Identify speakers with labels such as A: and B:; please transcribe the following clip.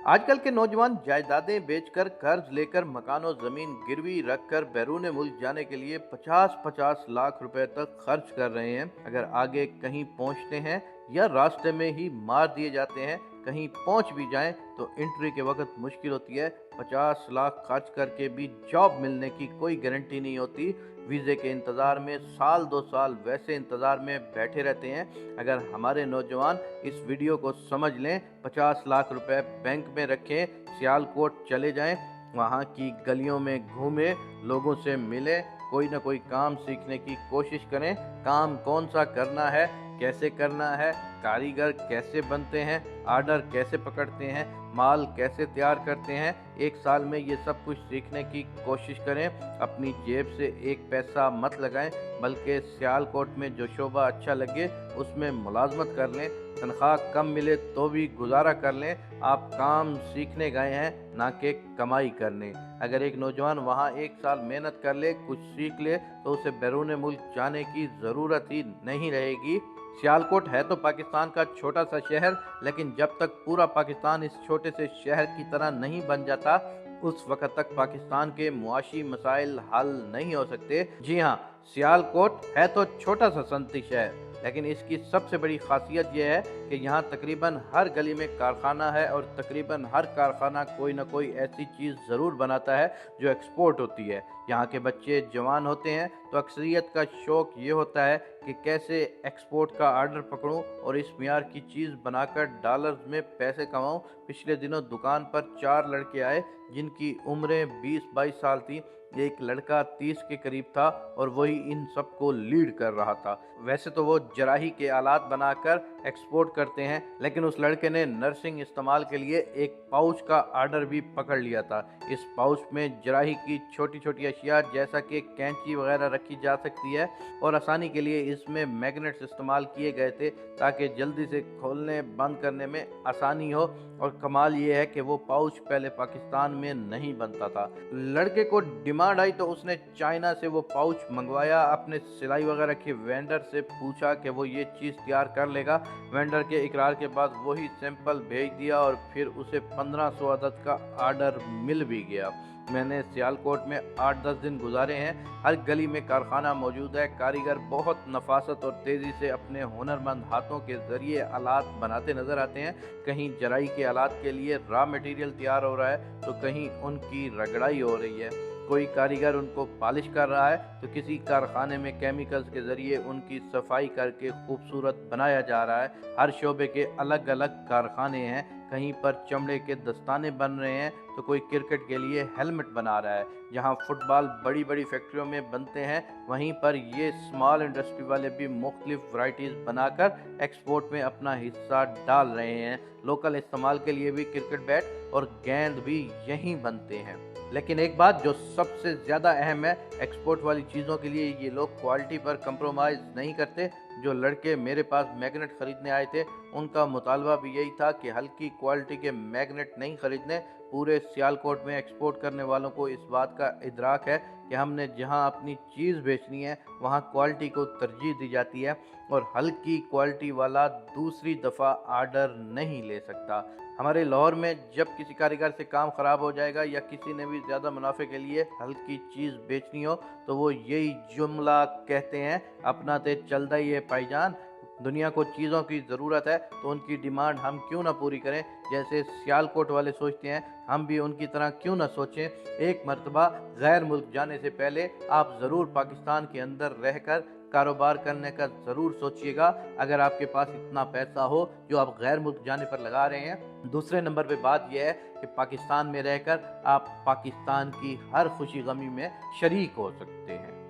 A: आजकल के नौजवान जायदादें बेचकर कर्ज लेकर मकानों जमीन गिरवी रखकर बैरून मुल्क जाने के लिए 50-50 लाख रुपए तक खर्च कर रहे हैं। अगर आगे कहीं पहुंचते हैं या रास्ते में ही मार दिए जाते हैं, कहीं पहुंच भी जाएं तो एंट्री के वक्त मुश्किल होती है। 50 लाख खर्च करके भी जॉब मिलने की कोई गारंटी नहीं होती। वीज़े के इंतज़ार में साल 2 साल वैसे इंतज़ार में बैठे रहते हैं। अगर हमारे नौजवान इस वीडियो को समझ लें, 50 लाख रुपए बैंक में रखें, सियालकोट चले जाएं, वहाँ की गलियों में घूमें, लोगों से मिलें, कोई ना कोई काम सीखने की कोशिश करें। काम कौन सा करना है, कैसे करना है, कारीगर कैसे बनते हैं, आर्डर कैसे पकड़ते हैं, माल कैसे तैयार करते हैं, एक साल में ये सब कुछ सीखने की कोशिश करें। अपनी जेब से एक पैसा मत लगाएं, बल्कि सियालकोट में जो शोबा अच्छा लगे उसमें मुलाजमत कर लें। तनख्वाह कम मिले तो भी गुजारा कर लें। आप काम सीखने गए हैं, ना कि कमाई करने। अगर एक नौजवान वहाँ एक साल मेहनत कर ले, कुछ सीख ले, तो उसे बैरून मुल्क जाने की ज़रूरत ही नहीं रहेगी। सियालकोट है तो पाकिस्तान का छोटा सा शहर, लेकिन जब तक पूरा पाकिस्तान इस छोटे से शहर की तरह नहीं बन जाता, उस वक्त तक पाकिस्तान के मुआशी मसाइल हल नहीं हो सकते। जी हाँ, सियालकोट है तो छोटा सा सनती शहर, लेकिन इसकी सबसे बड़ी खासियत यह है कि यहाँ तकरीबन हर गली में कारखाना है और तकरीबन हर कारखाना कोई ना कोई ऐसी चीज़ ज़रूर बनाता है जो एक्सपोर्ट होती है। यहाँ के बच्चे जवान होते हैं तो अक्सरियत का शौक़ ये होता है कि कैसे एक्सपोर्ट का आर्डर पकड़ूं और इस मियार की चीज़ बनाकर डॉलर्स में पैसे कमाऊं। पिछले दिनों दुकान पर 4 लड़के आए जिनकी उम्रें 20-22 साल थी। एक लड़का 30 के करीब था और वही इन सबको लीड कर रहा था। वैसे तो वो जराही के आलात बनाकर एक्सपोर्ट करते हैं, लेकिन उस लड़के ने नर्सिंग इस्तेमाल के लिए एक पाउच का आर्डर भी पकड़ लिया था। इस पाउच में जराही की छोटी छोटी अशिया जैसा कि कैंची वगैरह रखी जा सकती है, और आसानी के लिए इसमें मैग्नेट्स इस्तेमाल किए गए थे ताकि जल्दी से खोलने बंद करने में आसानी हो। और कमाल ये है कि वो पाउच पहले पाकिस्तान में नहीं बनता था। लड़के को डिमांड आई तो उसने चाइना से वो पाउच मंगवाया। अपने सिलाई वगैरह के वेंडर से पूछा कि वो ये चीज़ तैयार कर लेगा। वेंडर के इकरार के बाद वही सैंपल भेज दिया और फिर उसे 1500 अदद का आर्डर मिल भी गया। मैंने सियालकोट में 8-10 दिन गुजारे हैं। हर गली में कारखाना मौजूद है। कारीगर बहुत नफासत और तेज़ी से अपने हुनरमंद हाथों के ज़रिए आलात बनाते नज़र आते हैं। कहीं जराई के आलात के लिए रॉ मटेरियल तैयार हो रहा है तो कहीं उनकी रगड़ाई हो रही है। कोई कारीगर उनको पॉलिश कर रहा है तो किसी कारखाने में केमिकल्स के ज़रिए उनकी सफाई करके खूबसूरत बनाया जा रहा है। हर शोबे के अलग अलग कारखाने हैं। कहीं पर चमड़े के दस्ताने बन रहे हैं तो कोई क्रिकेट के लिए हेलमेट बना रहा है। जहां फुटबॉल बड़ी बड़ी फैक्ट्रियों में बनते हैं, वहीं पर ये स्मॉल इंडस्ट्री वाले भी मुख्तलिफ वैराइटीज़ बनाकर एक्सपोर्ट में अपना हिस्सा डाल रहे हैं। लोकल इस्तेमाल के लिए भी क्रिकेट बैट और गेंद भी यहीं बनते हैं। लेकिन एक बात जो सबसे ज़्यादा अहम है, एक्सपोर्ट वाली चीज़ों के लिए ये लोग क्वालिटी पर कंप्रोमाइज़ नहीं करते। जो लड़के मेरे पास मैग्नेट ख़रीदने आए थे, उनका मुतालबा भी यही था कि हल्की क्वालिटी के मैग्नेट नहीं ख़रीदने। पूरे सियालकोट में एक्सपोर्ट करने वालों को इस बात का इदराक है कि हमने जहां अपनी चीज़ बेचनी है वहां क्वालिटी को तरजीह दी जाती है, और हल्की क्वालिटी वाला दूसरी दफ़ा आर्डर नहीं ले सकता। हमारे लाहौर में जब किसी कारीगर से काम ख़राब हो जाएगा या किसी ने भी ज़्यादा मुनाफे के लिए हल्की चीज़ बेचनी हो तो वो यही जुमला कहते हैं, अपना ते चलदा ही है भाईजान। दुनिया को चीज़ों की ज़रूरत है तो उनकी डिमांड हम क्यों ना पूरी करें। जैसे सियालकोट वाले सोचते हैं, हम भी उनकी तरह क्यों ना सोचें। एक मर्तबा गैर मुल्क जाने से पहले आप ज़रूर पाकिस्तान के अंदर रहकर कारोबार करने का ज़रूर सोचिएगा, अगर आपके पास इतना पैसा हो जो आप गैर मुल्क जाने पर लगा रहे हैं। दूसरे नंबर पे बात यह है कि पाकिस्तान में रहकर आप पाकिस्तान की हर खुशी गमी में शरीक हो सकते हैं।